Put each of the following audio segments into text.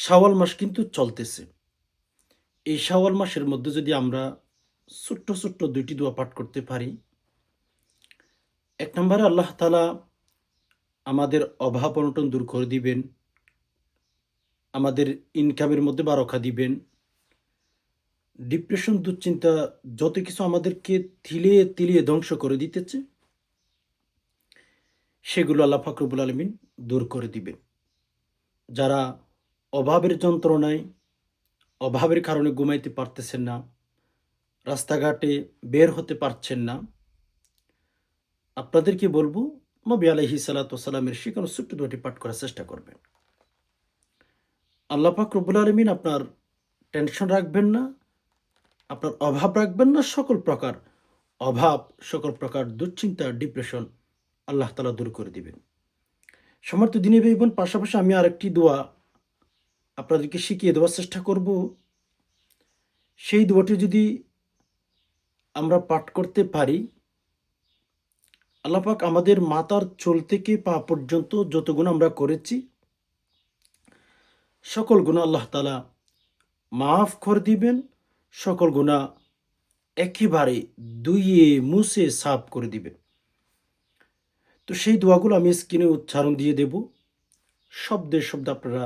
শাওয়াল মাস কিন্তু চলতেছে। এই শাওয়াল মাসের মধ্যে যদি আমরা ছোট্ট ছোট্ট ২টি দোয়া পাঠ করতে পারি, এক নম্বরে আল্লাহ তাআলা আমাদের অভাব-অনটন দূর করে দিবেন। আমাদের ইনকামের মধ্যে বারাকা দিবেন। ডিপ্রেশন, দুশ্চিন্তা যত কিছু আমাদেরকে তিলিয়ে তিলিয়ে ধ্বংস করে দিতেছে, সেগুলো আল্লাহ পাক রব্বুল আলামিন দূর করে দিবেন। যারা অভাবের যন্ত্রণায়, অভাবের কারণে ঘুমাইতে পারতেছেন না, রাস্তাঘাটে বের হতে পারছেন না, আপনাদেরকে বলব নবী আলাইহিস সালাতু ওয়াস সালামের শেখানো ছোট্ট দোয়াটি পাঠ করার চেষ্টা করবেন। আল্লাহ পাক রব্বুল আলামিন আপনার টেনশন রাখবেন না, আপনার অভাব রাখবেন না। সকল প্রকার অভাব, সকল প্রকার দুশ্চিন্তা, ডিপ্রেশন আল্লাহ তাআলা দূর করে দিবেন। সম্মানিত দিনী ভাই বোন, পাশাপাশি আমি আরেকটি দোয়া আপনাদেরকে শিখিয়ে দেওয়ার চেষ্টা করব। সেই দোয়াটি যদি আমরা পাঠ করতে পারি, আল্লাহ পাক আমাদের মাথার চুল থেকে পা পর্যন্ত যত গুনাহ আমরা করেছি, সকল গুনাহ আল্লাহ তাআলা মাফ করে দিবেন। সকল গুনাহ একেবারে ধুইয়ে মুছে সাফ করে দিবেন। তো সেই দোয়াগুলো আমি স্ক্রিনে উচ্চারণ দিয়ে দেব। শব্দে শব্দে আপনারা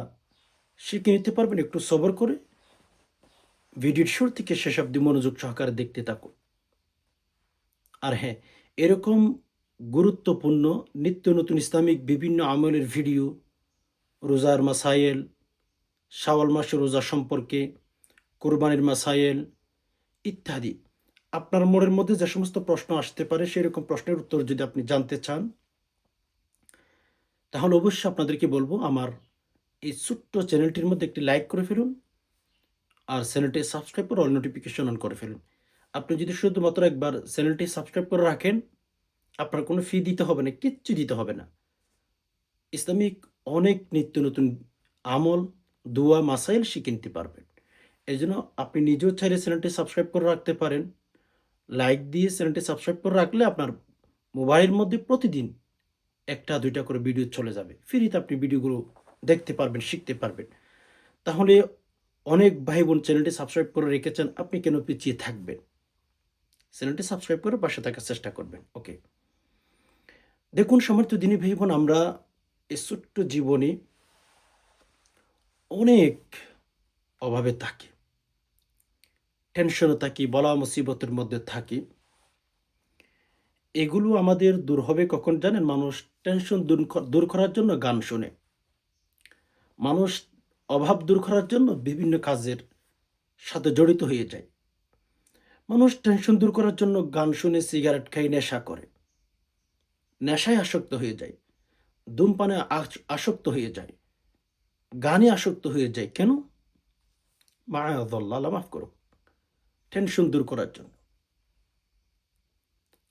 শিখে নিতে পারবেন। একটু সবর করে ভিডিওর শুরু থেকে শেষ অবধি মনোযোগ সহকারে দেখতে থাকুন। আর হ্যাঁ, এরকম গুরুত্বপূর্ণ নিত্য নতুন ইসলামিক বিভিন্ন আমলের ভিডিও, রোজার মাসায়েল, শাওয়াল মাসের রোজা সম্পর্কে, কোরবানির মাসায়েল ইত্যাদি আপনার মনের মধ্যে যে সমস্ত প্রশ্ন আসতে পারে, সেরকম প্রশ্নের উত্তর যদি আপনি জানতে চান, তাহলে অবশ্যই আপনাদেরকে বলবো আমার এই ছোট্ট চ্যানেলটির মধ্যে একটি লাইক করে ফেলুন, আর চ্যানেলটি সাবস্ক্রাইব করে অল নোটিফিকেশন অন করে ফেলুন। আপনি যদি শুধুমাত্র একবার চ্যানেলটি সাবস্ক্রাইব করে রাখেন, আপনার কোনো ফি দিতে হবে না, কিচ্ছু দিতে হবে না। ইসলামিক অনেক নিত্য নতুন আমল, দোয়া, মাসাইল শিখে নিতে পারবেন। এই জন্য আপনি নিজেও চাইলে চ্যানেলটি সাবস্ক্রাইব করে রাখতে পারেন। লাইক দিয়ে চ্যানেলটি সাবস্ক্রাইব করে রাখলে আপনার মোবাইলের মধ্যে প্রতিদিন ১টা ২টা করে ভিডিও চলে যাবে। ফ্রিতে আপনি ভিডিওগুলো দেখতে পারবেন, শিখতে পারবেন। তাহলে অনেক ভাই বোন চ্যানেলটি সাবস্ক্রাইব করে রেখেছেন, আপনি কেন পিছিয়ে থাকবেন? চ্যানেলটি সাবস্ক্রাইব করে পাশে থাকার চেষ্টা করবেন। ওকে, দেখুন সম্মানিত দিনী ভাই বোন, আমরা এই ছোট্ট জীবনে অনেক অভাবে থাকি, টেনশনে থাকি, বলা মুসিবতের মধ্যে থাকি। এগুলো আমাদের দূর হবে কখন জানেন? মানুষ টেনশন দূর করার জন্য গান শোনে। মানুষ অভাব দূর করার জন্য বিভিন্ন কাজের সাথে জড়িত হয়ে যায়। মানুষ টেনশন দূর করার জন্য গান শুনে, সিগারেট খায়, নেশা করে। নেশায় আসক্ত হয়ে যায়, ধূমপানে আসক্ত হয়ে যায়, গানে আসক্ত হয়ে যায়। কেন? মাআযাল্লাহ, আল্লাহ মাফ করুক, টেনশন দূর করার জন্য।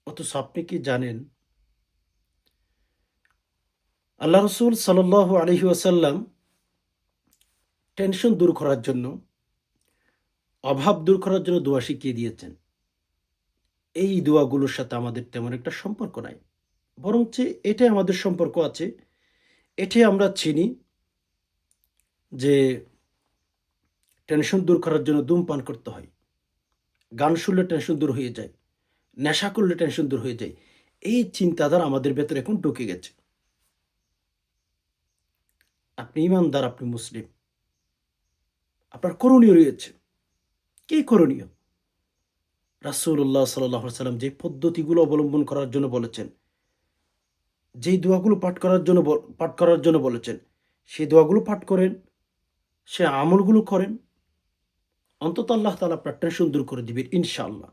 অথচ আপনি কি জানেন, আল্লাহ রাসূল সাল্লাল্লাহু আলাইহি ওয়াসাল্লাম টেনশন দূর করার জন্য, অভাব দূর করার জন্য দোয়া শিখিয়ে দিয়েছেন। এই দোয়াগুলোর সাথে আমাদের তেমন একটা সম্পর্ক নাই, বরঞ্চ এটাই আমাদের সম্পর্ক আছে। এটাই আমরা চিনি যে টেনশন দূর করার জন্য ধূমপান করতে হয়, গান শুনলে টেনশন দূর হয়ে যায়, নেশা করলে টেনশন দূর হয়ে যায়। এই চিন্তাধারা আমাদের ভেতরে এখন ঢুকে গেছে। আপনি ইমানদার, আপনি মুসলিম, আপনার করণীয় রয়েছে। কি করণীয়? রাসূলুল্লাহ সাল্লাল্লাহু আলাইহি ওয়াসাল্লাম যে পদ্ধতিগুলো অবলম্বন করার জন্য বলেছেন, যেই দোয়াগুলো পাঠ করার জন্য বলেছেন, সেই দোয়াগুলো পাঠ করেন, সে আমলগুলো করেন, অন্তত আল্লাহ তাআলা আপনার টেনশন দূর করে দিবেন ইনশাআল্লাহ।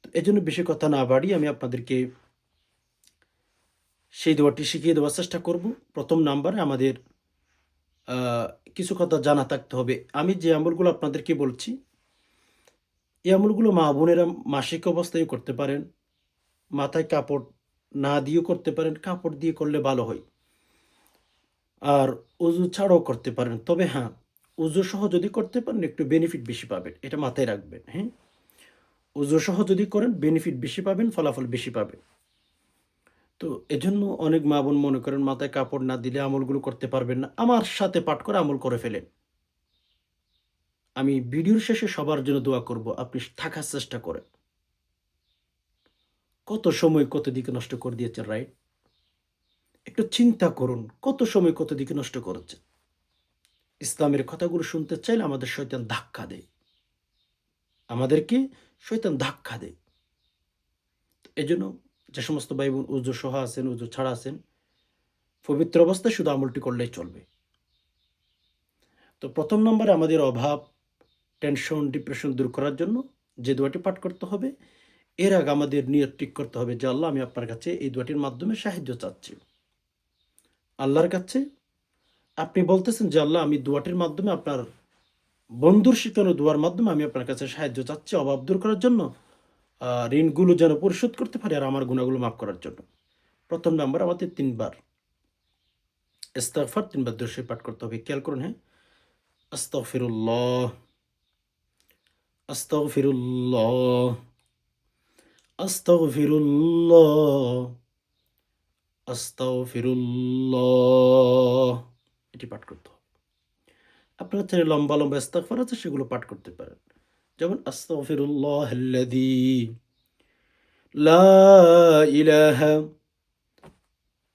তো এজন্য বেশি কথা না বাড়িয়ে আমি আপনাদেরকে সেই দোয়াটি শিখিয়ে দেওয়ার চেষ্টা করব। ১ম নাম্বারে আমাদের আ কিছু কথা জানা থাকতে হবে। আমি যে আমলগুলো আপনাদেরকে বলছি, এই আমলগুলো মা বোনেরা মাসিক অবস্থায়ও করতে পারেন, মাথায় কাপড় না দিয়েও করতে পারেন, কাপড় দিয়ে করলে ভালো হয়। আর অজু ছাড়াও করতে পারেন। তবে হ্যাঁ, অজু সহ যদি করতে পারেন একটু বেনিফিট বেশি পাবেন। এটা মাথায় রাখবেন, হ্যাঁ? অজু সহ যদি করেন বেনিফিট বেশি পাবেন, ফলাফল বেশি পাবেন। তো এজন্য অনেক মা বোন মনে করেন মাথায় কাপড় না দিলে আমলগুলো করতে পারবেন না। আমার সাথে পাঠ করে আমল করে ফেলেন। আমি ভিডিওর শেষে সবার জন্য দোয়া করব। আপনি থাকার চেষ্টা করেন। কত সময় কত দিকে নষ্ট করে দিয়েছেন, রাইট? একটু চিন্তা করুন। কত সময় কত দিকে নষ্ট করেছেন। ইসলামের কথাগুলো শুনতে চাইলে আমাদের শয়তান ধাক্কা দেয়। আমাদেরকে শয়তান ধাক্কা দেয়। এজন্য যে সমস্ত ভাই বোন ওযু সহ আছেন, ওযু ছাড়া আছেন, পবিত্র অবস্থায় শুধু আমলটি করলেই চলবে। তো ১ম নম্বরে আমাদের অভাব, টেনশন, ডিপ্রেশন দূর করার জন্য যে দোয়াটি পাঠ করতে হবে, এর আগে আমাদের নিয়ত ঠিক করতে হবে যে, আল্লাহ আমি আপনার কাছে এই দোয়াটির মাধ্যমে সাহায্য চাচ্ছি। আল্লাহর কাছে আপনি বলতেছেন যে, আল্লাহ আমি দোয়াটির মাধ্যমে আপনার বন্ধুর শিখানো দোয়ার মাধ্যমে আমি আপনার কাছে সাহায্য চাচ্ছি অভাব দূর করার জন্য। ঋণগুলো যেন পরিশোধ করতে পারি আর আমার গুনাহগুলো মাফ করার জন্য। ১ম নাম্বার আমাদের ৩ বার ইস্তিগফার ৩ বার দরুদ শরীফ পাঠ করতে হবে। খেয়াল করুন, হ্যাঁ? আস্তাগফিরুল্লাহ, আস্তাগফিরুল্লাহ, আস্তাগফিরুল্লাহ, আস্তাগফিরুল্লাহ। এটি পাঠ করতে হবে। আপনারা চাইলে লম্বা, লম্বা ইস্তিগফার আছে সেগুলো পাঠ করতে পারেন। যেমন আস্তাগফিরুল্লাহাল্লাযী লা ইলাহা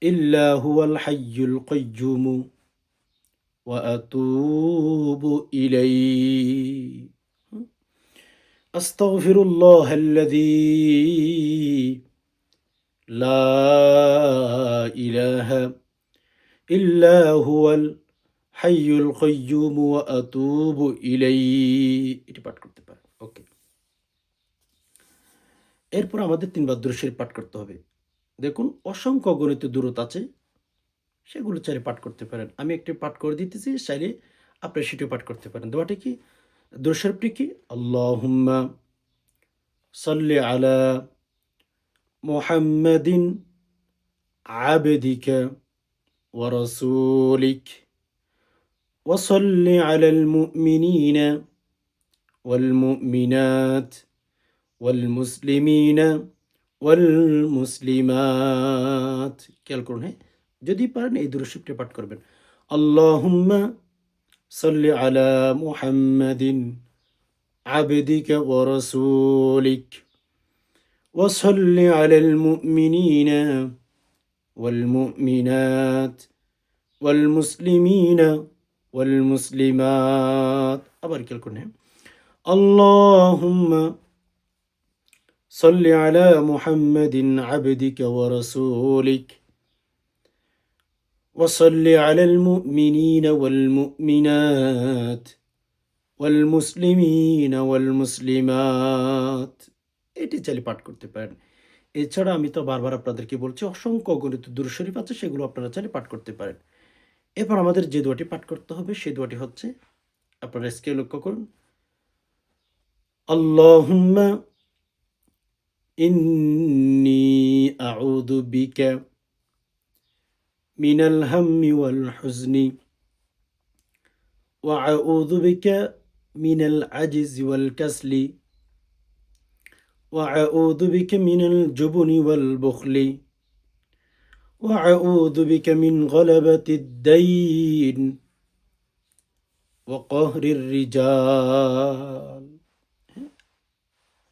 ইল্লা হুয়াল হাইয়ুল কাইয়্যুম ওয়া আতুবু ইলাইহি। আস্তাগফিরুল্লাহাল্লাযী লা ইলাহা ইল্লা হুয়াল হাইয়ুল কাইয়্যুম ওয়া আতুবু ইলাইহি। এটি পাঠ করতে পারেন। ওকে। এরপর আমাদের ৩ বার দরুদ শরীফ পাঠ করতে হবে। দেখুন অসংখ্য অগণিত দূরত আছে, সেগুলো চাইলে পাঠ করতে পারেন। আমি একটি পাঠ করে দিতেছি, চাইলে আপনি সেটিও পাঠ করতে পারেন। দোয়াটি কি? দরুদ শরীফটি কি? আল্লাহুম্মা সাল্লি আলা মুহাম্মাদিন আবদিকা ওয়া রাসূলিক ওয়া সাল্লি আলাল মুমিনিনা ওয়াল মুমিনাত ওয়াল মুসলিমিনা ওয়াল মুসলিমাত। খেয়াল করুন, হ্যাঁ? যদি পারেন এই দরুদ শরীফটি পাঠ করবেন। আল্লাহুম্মা সাল্লি আলা মুহাম্মাদিন আবদিকা ওয়া রাসূলিক ওয়া সাল্লি আলাল মুমিনিনা ওয়াল মুমিনাত ওয়াল মুসলিমিনা ওয়াল মুসলিমাত। আবার খেয়াল করুন, হ্যাঁ? আল্লাহুম্মা সাল্লি আলা মুহাম্মাদিন আবদিকা ওয়া রাসূলিক ওয়া সাল্লি আলাল মুমিনিনা ওয়াল মুমিনাত ওয়াল মুসলিমিনা ওয়াল মুসলিমাত। এটি চাইলে পাঠ করতে পারেন। এছাড়া আমি তো বারবার আপনাদেরকে বলছি অসংখ্য অগণিত দরুদ শরীফ আছে, সেগুলো আপনারা চাইলে পাঠ করতে পারেন। এরপর আমাদের যে দোয়াটি পাঠ করতে হবে সেই দোয়াটি হচ্ছে, আপনারা স্ক্রিনে লক্ষ্য করুন, আল্লাহুম্মা ইন্নী আউযু বিকা মিনাল হাম্মি ওয়াল হুজনি ওয়া আউযু বিকা মিনাল আজিজি ওয়াল কাসলি ওয়া আউযু বিকা মিনাল জুবনি ওয়াল বুখলি ওয়া আউযু বিকা মিন গলাবাতিদ দাইন ওয়া কাহরির রিজাল।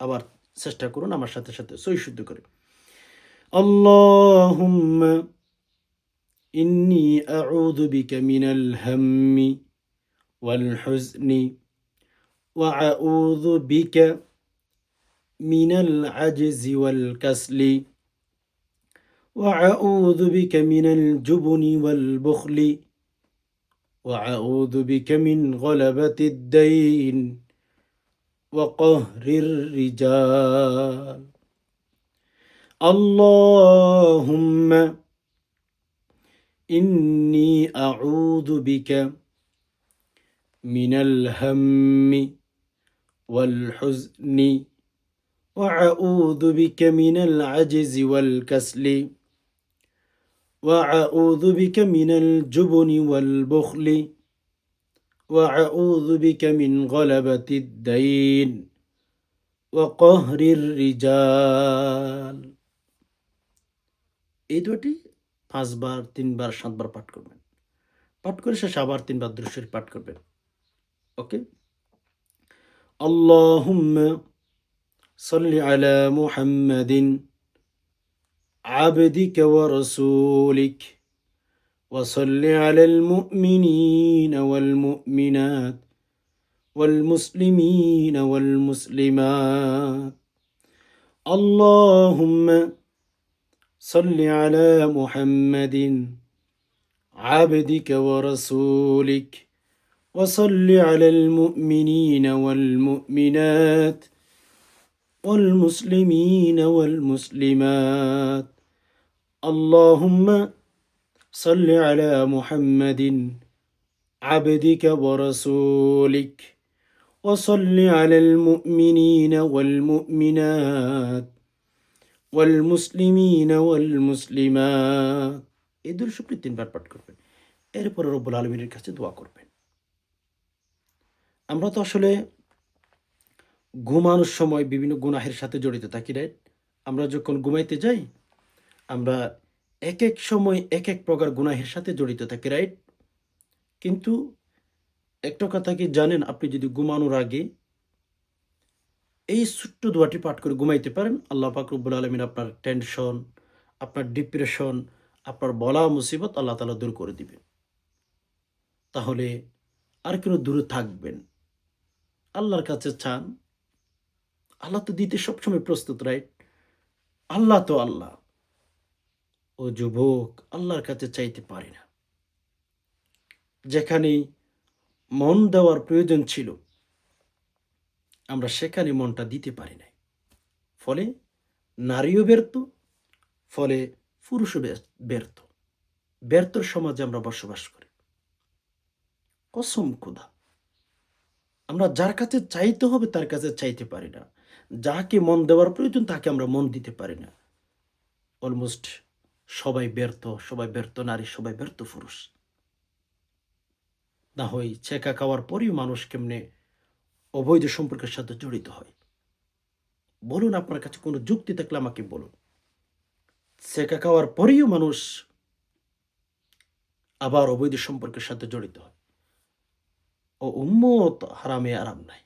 আবার চেষ্টা করুন আমার সাথে সাথে সহি শুদ্ধ করে। আল্লাহুম্মা ইন্নী আউযু বিকা মিনাল হাম্মি ওয়াল হুজনি ওয়া আউযু বিকা মিনাল আজজি ওয়াল কাসলি ওয়া আউযু বিকা মিনাল জুবনি ওয়াল বুখলি ওয়া আউযু বিকা মিন গলাবাতিদ দাইন ওয়া কাহরির রিজাল। আল্লাহুম্মা ইন্নী আউযু বিকা মিনাল হাম্মি ওয়াল হুজনি ওয়া আউযু বিকা মিনাল আজজি ওয়াল কাসলি ওয়া আউযু বিকা মিনাল জুবনি ওয়াল বুখলি ওয়া আউযু বিকা মিন গলাবাতিদ দাইন ওয়া কাহরির রিজাল। এই দোয়াটি ৫ বার, ৩ বার, ৭ বার পাঠ করবেন। পাঠ করে শেষে আবার ৩ বার দুরূদ শরীফ পাঠ করবেন। ওকে? আল্লাহুম্মা সাল্লি আলা মুহাম্মাদিন আবদিকা ওয়া রাসূলিক ওয়া সাল্লি আলাল মুমিনিনা ওয়াল মুমিনাত ওয়াল মুসলিমিনা ওয়াল মুসলিমাত। আল্লাহুম্মা সাল্লি আলা মুহাম্মাদিন আবদিকা ওয়া রাসূলিক ওয়া সাল্লি আলাল মুমিনিনা ওয়াল মুমিনাত ওয়াল মুসলিমিনা ওয়াল মুসলিমাত। আল্লাহুম্মা সাল্লি আলা মুহাম্মাদিন আবদিকা ওয়া রাসূলিক ওয়া সাল্লি আলাল মুমিনিনা ওয়াল মুমিনাত ওয়াল মুসলিমিনা ওয়াল মুসলিমাত। এই দুরূদ শরীফটি ৩ বার পাঠ করবেন। এরপরে রব্বুল আলামিনের কাছে দোয়া করবেন। আমরা তো আসলে ঘুমানোর সময় বিভিন্ন গুনাহের সাথে জড়িত থাকি, রাইট? আমরা যখন ঘুমাইতে যাই, আমরা একেক সময় একেক প্রকার গুনাহের সাথে জড়িত থাকি, রাইট? কিন্তু একটা কথা কি জানেন? আপনি যদি ঘুমানোর আগে এই ছোট্ট দোয়াটি পাঠ করে ঘুমাইতে পারেন, আল্লাহ পাক রব্বুল আলামিন আপনার টেনশন, আপনার ডিপ্রেশন, আপনার বলা মুসিবত আল্লাহ তাআলা দূর করে দিবেন। তাহলে আর কেন দূরে থাকবেন? আল্লাহর কাছে চান। আল্লাহ তো দিতে সবসময় প্রস্তুত, রাইট? আল্লাহ তো আল্লাহ। ও যুবক, আল্লাহর কাছে চাইতে পারি না। যেখানেই মন দেওয়ার প্রয়োজন ছিল, আমরা সেখানে মনটা দিতে পারি নাই। ফলে নারীও ব্যর্থ, ফলে পুরুষও ব্যর্থ। ব্যর্থর সমাজে আমরা বসবাস করি। কসম খোদা, আমরা যার কাছে চাইতে হবে তার কাছে চাইতে পারি না। যাকে মন দেওয়ার প্রয়োজন তাকে আমরা মন দিতে পারি না। অলমোস্ট সবাই ব্যর্থ নারী, সবাই ব্যর্থ পুরুষ। না হয় ছেঁকা খাওয়ার পরেও মানুষ কেমনে অবৈধ সম্পর্কের সাথে জড়িত হয়? বলুন, আপনার কাছে কোনো যুক্তি থাকলে আমাকে বলুন। ছেঁকা খাওয়ার পরেও মানুষ আবার অবৈধ সম্পর্কের সাথে জড়িত হয়। ও উম্মত, হারামে আরাম নাই।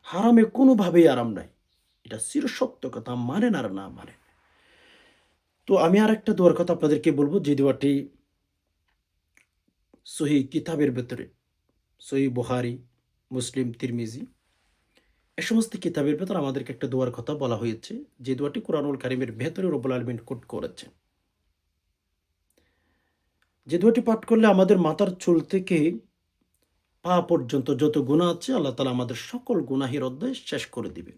হারামে কোনোভাবেই আরাম নাই। এটা চিরসত্য কথা, মানেন আর না মানেন। তো আমি আরেকটা দোয়ার কথা আপনাদেরকে বলবো, যে দোয়াটি সহিহ কিতাবের ভেতরে, সহিহ বুখারী, মুসলিম, তিরমিজি, এ সমস্ত কিতাবের ভেতর আমাদেরকে একটা দোয়ার কথা বলা হয়েছে, যে দোয়াটি কোরআনুল কারীমের ভেতরে রব্বুল আলামিন কোট করেছেন। যে দোয়াটি পাঠ করলে আমাদের মাথার চুল থেকে পা পর্যন্ত যত গুনাহ আছে, আল্লাহ তাআলা আমাদের সকল গুনাহের অধ্যায় শেষ করে দিবেন।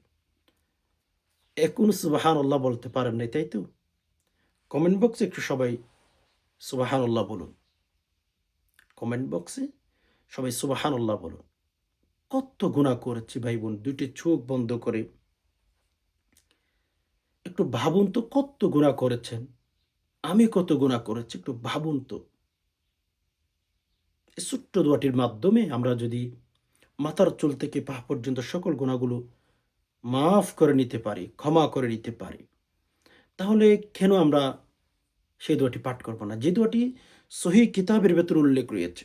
এখন সুবহানাল্লাহ বলতে পারেন নাই, তাই তো? কমেন্ট বক্সে একটু সবাই সুবহানাল্লাহ বলুন। কমেন্ট বক্সে সবাই সুবহানাল্লাহ বলুন। কত গুনাহ করেছি ভাই বোন, দুইটি চোখ বন্ধ করে একটু ভাবুন তো, কত গুনাহ করেছেন। আমি কত গুনাহ করেছি একটু ভাবুন তো। এই ছোট্ট দোয়াটির মাধ্যমে আমরা যদি মাথার চুল থেকে পা পর্যন্ত সকল গুনাহগুলো মাফ করে নিতে পারি, ক্ষমা করে নিতে পারি, তাহলে কেন আমরা সেই দোয়াটি পাঠ করব না? যে দোয়াটি সহিহ কিতাবের ভেতর উল্লেখ রয়েছে,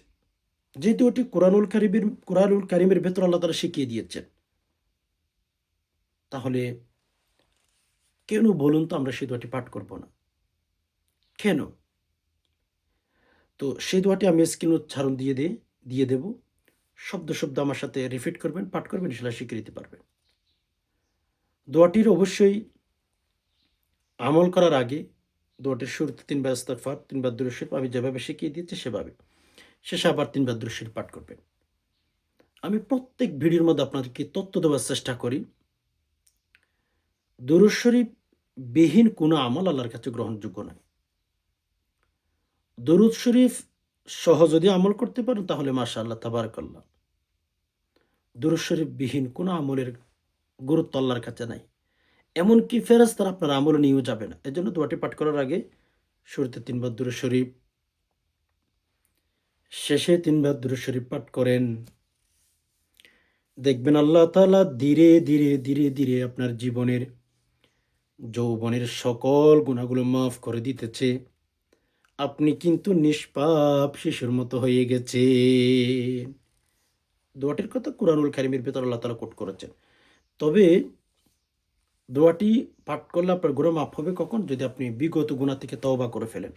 যে দোয়াটি কোরআনুল কারীমের ভেতর আল্লাহ তাআলা শিখিয়ে দিয়েছেন, তাহলে কেন বলুন তো আমরা সেই দোয়াটি পাঠ করব না? কেন? তো সেই দোয়াটি আমি স্ক্রিনে উচ্চারণ দিয়ে দেব। শব্দ আমার সাথে রিপিট করবেন, পাঠ করবেন, ইনশাআল্লাহ শিখে নিতে পারবেন। দোয়াটির অবশ্যই আমল করার আগে দোয়াটির শুরুতে ৩ বার ইস্তিগফার, ৩ বার দুরূদ শরীফ আমি যেভাবে শিখিয়ে দিয়েছি সেভাবে। শেষে আবার ৩ বার দুরূদ শরীফ পাঠ করবেন। আমি প্রত্যেক ভিডিওর মধ্যে আপনাদেরকে তথ্য দেওয়ার চেষ্টা করি। দুরূদ শরীফ বিহীন কোনো আমল আল্লাহর কাছে গ্রহণযোগ্য নয়। দরুদ শরীফ সহ যদি আমল করতে পারেন তাহলে মাশাআল্লাহ, তাবারাকাল্লাহ। দরুদ শরীফ বিহীন কোনো আমলের গুরুত্ব আল্লাহর কাছে নাই। এমনকি ফেরেশতারা আপনার আমল নিয়েও যাবে না। এজন্য দোয়াটি পাঠ করার আগে শুরুতে ৩ বার দুরূদ শরীফ, শেষে ৩ বার দুরূদ শরীফ পাঠ করেন। দেখবেন আল্লাহ তাআলা ধীরে ধীরে আপনার জীবনের যৌবনের সকল গুনাহগুলো মাফ করে দিতেছে। আপনি কিন্তু নিষ্পাপ শিশুর মতো হয়ে গেছেন। দোয়াটির কথা কুরআনুল কারীমের ভেতর আল্লাহ তাআলা কোট করেছেন। তবে দোয়াটি পাঠ করলে আপনার গুনাহ মাফ হবে কখন? যদি আপনি বিগত গুনাহ থেকে তওবা করে ফেলেন।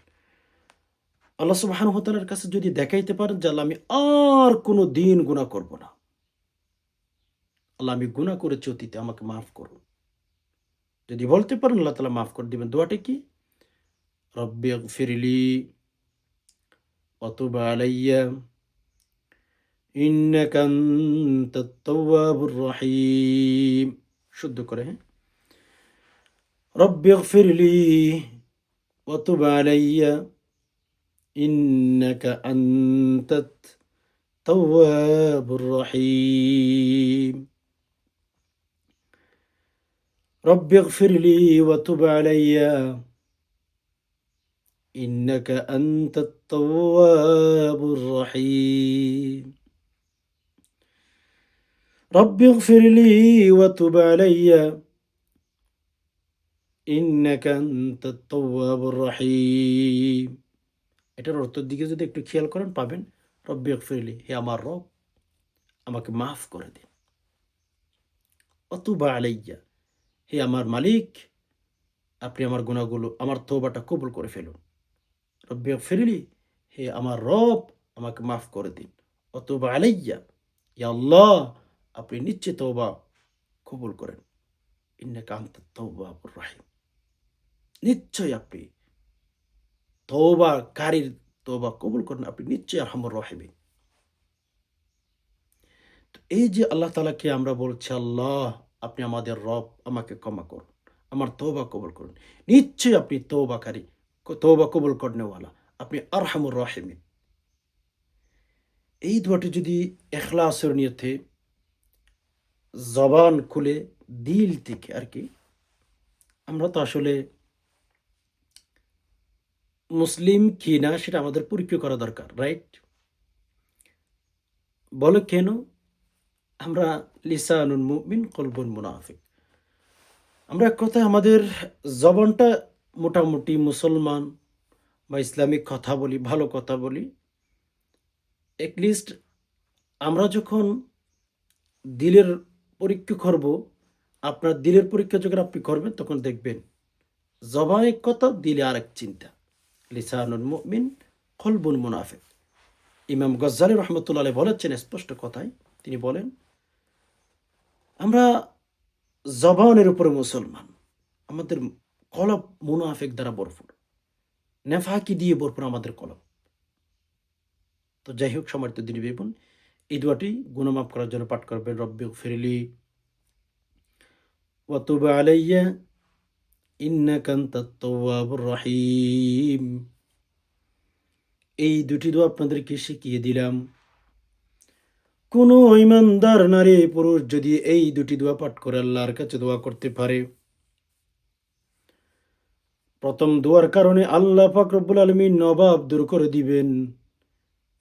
আল্লাহ সুবহানাহু ওয়া তাআলার কাছে যদি দেখাইতে পারেন যে, আল্লাহ আমি আর কোনো দিন গুনাহ করব না। আল্লাহ আমি গুনাহ করেছি অতীতে আমাকে মাফ করুন। যদি বলতে পারেন আল্লাহ তাআলা মাফ করে দিবেন। দোয়াটি কি? রব্বিগফিরলি ওয়া তুব আলাইয়া ইন্নাকা আনতাত তাওয়াবুর রহিম। শুদ্ধ করে, হ্যাঁ? রব্বিগফিরলি ওয়া তুব আলাইয়া ইন্নাকা আনতাত তাওয়াবুর রহিম। রব্বিগফিরলি ওয়া তুব আলাইয়া ইন্নাকা আনতাত তাওয়াবুর রহিম। রব্বিগফিরলি ওয়া তুব আলাইয়া ইন্নাকা আনতাত তাওয়াবুর রহিম। এটার অর্থের দিকে যদি একটু খেয়াল করেন পাবেন, রব্বিগফিরলি, হে আমার রব আমাকে মাফ করে দিন। ওয়া তুব আলাইয়া, হে আমার মালিক আপনি আমার গুনাহগুলো, আমার তওবাটা কবুল করে ফেলুন। রব্বিগফিরলি, হে আমার রব আমাকে মাফ করে দিন। ওয়া তুব আলাইয়া, ইয়া আল্লাহ আপনি নিশ্চয় তওবা কবুল করেন। ইন্নাকা আনতাত তাওয়াবুর রহিম। নিশ্চয়ই আপনি তওবাকারীর তওবা কবুল করেন। আপনি নিশ্চয়ই আরহামুর রাহিমিন। তো এই যে আল্লাহ তাআলাকে আমরা বলছি, আল্লাহ আপনি আমাদের রব, আমাকে ক্ষমা করুন। আমার তওবা কবুল করুন। নিশ্চয়ই আপনি তওবাকারী, তওবা কবুল করনেওয়ালা। আপনি আরহামুর রাহিমিন। এই দোয়াটি যদি ইখলাসের নিয়তে জবান খুলে দিল থেকে আরকি, আমরা তো আসলে মুসলিম কিনা সেটা আমাদের পরীক্ষা করা দরকার, রাইট? বলে কেন? আমরা লিসানুন মুমিন কলবুন মুনাফিক। আমরা এক কথায় আমাদের জবানটা মোটামুটি মুসলমান বা ইসলামিক কথা বলি, ভালো কথা বলি। এটলিস্ট আমরা যখন দিলের পরীক্ষা করব, আপনার দিলের পরীক্ষা যখন আপনি করবেন তখন দেখবেন জবান এক কথা, দিলে আরেক চিন্তা। লিসানুল মুমিন কলবুন মুনাফিক। ইমাম গজ্জালী রহমতুল্লাহ আলাইহি বলেছেন স্পষ্ট কথায়, তিনি বলেন আমরা জবানের উপরে মুসলমান, আমাদের কলব মুনাফিক দ্বারা ভরপুর, নেফাকি দিয়ে ভরপুর আমাদের কলব। তো যাই হোক, সম্মানিত দিনী ভাই বোন, এই দোয়াটি গুনাহ মাফ করার জন্য পাঠ করবেন। রব্বিগফিরলি ওয়া তুব আলাইয়া ইন্নাকা আনতাত তাওয়াবুর রহিম। এই দুটি দোয়া আপনাদেরকে শিখিয়ে দিলাম। কোনো ঈমানদার নারী পুরুষ যদি এই দুটি দোয়া পাঠ করে আল্লাহর কাছে দোয়া করতে পারে, প্রথম দোয়ার কারণে আল্লাহ পাক রব্বুল আলামিন অভাব দূর করে দিবেন।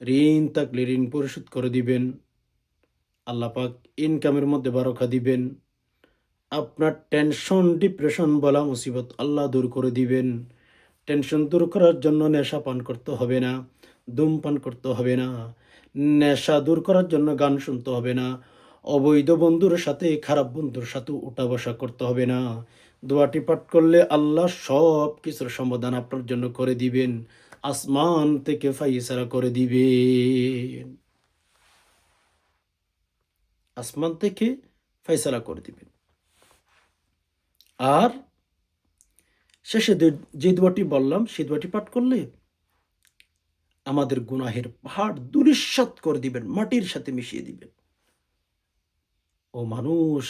ঋণ থাকলে ঋণ পরিশোধ করে দিবেন। আল্লাহ পাক ইনকামের মধ্যে বারাকা দিবেন। আপনার টেনশন, ডিপ্রেশন বলা মুসিবত আল্লাহ দূর করে দিবেন। টেনশন দূর করার জন্য নেশা পান করতে হবে না, ধূমপান করতে হবে না। নেশা দূর করার জন্য গান শুনতে হবে না। অবৈধ বন্ধুর সাথে, খারাপ বন্ধুর সাথে উঠা বসা করতে হবে না। দোয়াটি পাঠ করলে আল্লাহ সব কিছুর সমাধান আপনার জন্য করে দিবেন। আসমান থেকে ফাইসালা করে দিবেন। আসমান থেকে ফাইসালা করে দিবেন। আর শেষে যে দোয়াটি বললাম সেই দোয়াটি পাঠ করলে আমাদের গুনাহের পাহাড় ধূলিসাৎ করে দিবেন, মাটির সাথে মিশিয়ে দিবেন। ও মানুষ,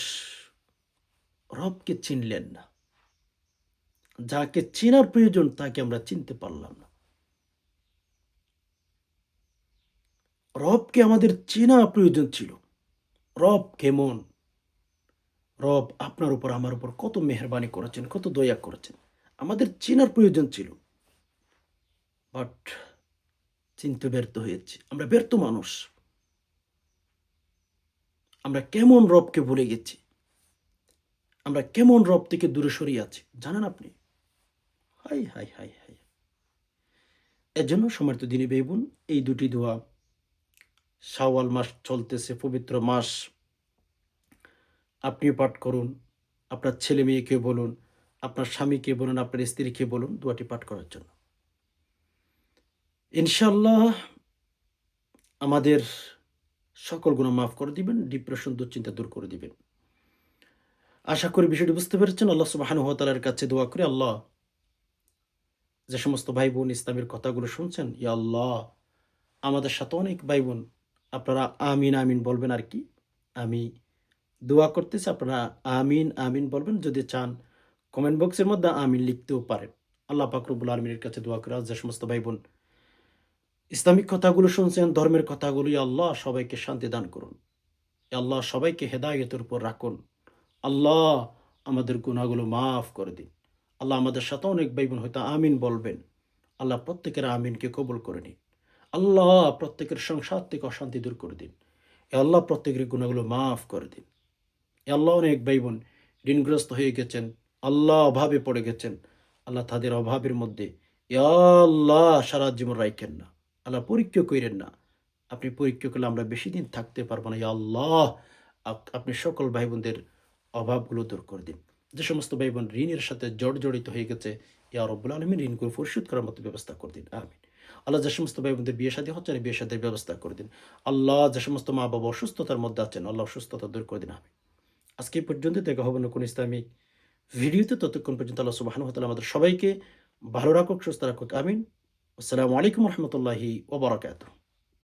রবকে চিনলেন না। যাকে চেনার প্রয়োজন তাকে আমরা চিনতে পারলাম না। রবকে আমাদের চেনা প্রয়োজন ছিল। রব কেমন? রব আপনার উপর আমার উপর কত মেহেরবানি করেছেন, কত দয়া করেছেন, আমাদের চেনার প্রয়োজন ছিল। বাট চিনতে ব্যর্থ হয়েছি। আমরা ব্যর্থ মানুষ। আমরা কেমন রবকে ভুলে গেছি। আমরা কেমন রব থেকে দূরে সরিয়ে আছি জানেন আপনি? High high high high! এর জন্য সম্মানিত দিনী ভাই বোন, এই দুটি দোয়া, শাওয়াল মাস চলতেছে, পবিত্র মাস, আপনিও পাঠ করুন, আপনার ছেলে মেয়েকে বলুন, আপনার স্বামীকে বলুন, আপনার স্ত্রীকে বলুন দোয়াটি পাঠ করার জন্য। ইনশাআল্লাহ আমাদের সকল গুনাহ মাফ করে দিবেন, ডিপ্রেশন, দুশ্চিন্তা দূর করে দিবেন। আশা করি বিষয়টি বুঝতে পেরেছেন। আল্লাহ সুবহানাহু ওয়া তাআলার কাছে দোয়া করি, আল্লাহ যে সমস্ত ভাই বোন ইসলামের কথাগুলো শুনছেন, ইয়া আল্লাহ আমাদের সাথে অনেক ভাই বোন আপনারা আমিন, আমিন বলবেন আরকি। আমি দোয়া করতেছি, আপনারা আমিন, আমিন বলবেন। যদি চান কমেন্ট বক্সের মধ্যে আমিন লিখতেও পারেন। আল্লাহ পাক রব্বুল আলামিনের কাছে দোয়া করি, আজ যে সমস্ত ভাই বোন ইসলামিক কথাগুলো শুনছেন, ধর্মের কথাগুলো, ইয়া আল্লাহ সবাইকে শান্তি দান করুন। ইয়া আল্লাহ সবাইকে হেদায়েতের উপর রাখুন। আল্লাহ আমাদের গুনাহগুলো মাফ করে দিন। আল্লাহ আমাদের সাথে অনেক ভাই বোন হয়তো আমিন বলবেন। আল্লাহ প্রত্যেকের আমিনকে কবুল করে নিন। আল্লাহ প্রত্যেকের সংসার থেকে অশান্তি দূর করে দিন। এ আল্লাহ প্রত্যেকের গুনাহগুলো মাফ করে দিন। এ আল্লাহ অনেক ভাই বোন ঋণগ্রস্ত হয়ে গেছেন, আল্লাহ অভাবে পড়ে গেছেন। আল্লাহ তাদের অভাবের মধ্যে ইয়া আল্লাহ সারা জীবন রাইখেন না। আল্লাহ পরীক্ষা কইরেন না। আপনি পরীক্ষা করলে আমরা বেশি দিন থাকতে পারবো না। ইয়া আল্লাহ আপনি সকল ভাই বোনদের অভাবগুলো দূর করে দিন। যে সমস্ত ভাই বোন ঋণের সাথে জড়িত হয়ে গেছে, ইয়া রব্বুল আলামিন ঋণগুলো পরিশোধ করার মতো ব্যবস্থা করে দিন। আমিন। আল্লাহ যে সমস্ত ভাই বোনদের বিয়ে শাদী হচ্ছে না, বিয়ে শাদীর ব্যবস্থা করে দিন। আল্লাহ যে সমস্ত মা বাবা অসুস্থতার মধ্যে আছেন, আল্লাহ অসুস্থতা দূর করে দিন। আমিন। আজকে এই পর্যন্ত, দেখা হবে না কোনো ইসলামিক ভিডিওতে। ততক্ষণ পর্যন্ত আল্লাহ সুবহানাহু ওয়া তাআলা আমাদের সবাইকে ভালো রাখুক, সুস্থ রাখুক। আমিন। আসসালামু আলাইকুম ওয়া রাহমাতুল্লাহি ওয়া বারাকাতুহু।